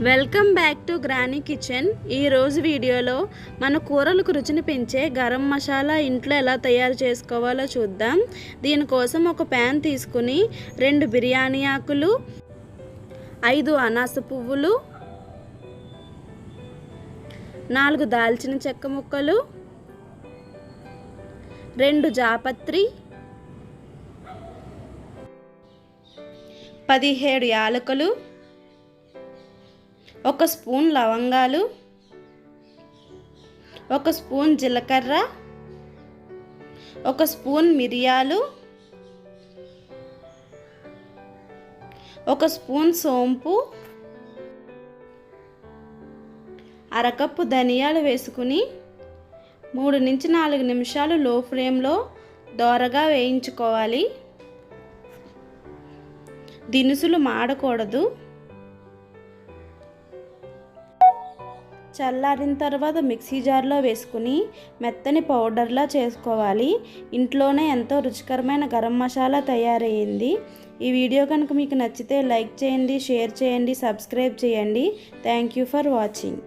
Welcome back to granny kitchen. ఈరోజు వీడియోలో మన కూరలకు రుచిని పెంచే గరం మసాలా ఇంట్లో ఎలా తయారు చేసుకోవాలో చూద్దాం. దీనికోసం ఒక ప్యాన్ తీసుకుని 2 బిర్యానీ ఆకులు, 5 అనాస పువ్వులు, 4 దాల్చిన చెక్క ముక్కలు, 2 జాపత్రి, 17 యాలకులు, 1 స్పూన్ లవంగాలు, 1 స్పూన్ జీలకర్ర, 1 స్పూన్ మిరియాలు, 1 స్పూన్ సోంపు, అరకప్పు ధనియాలు వేసుకుని 3 నుంచి 4 నిమిషాలు లో ఫ్లేమ్లో దోరగా వేయించుకోవాలి. దినుసులు మాడకూడదు. చల్లారిన తర్వాత మిక్సీ జార్లో వేసుకుని మెత్తని పౌడర్లా చేసుకోవాలి. ఇంట్లోనే ఎంతో రుచికరమైన గరం మసాలా తయారయ్యింది. ఈ వీడియో కనుక మీకు నచ్చితే లైక్ చేయండి, షేర్ చేయండి, సబ్స్క్రైబ్ చేయండి. Thank you for watching.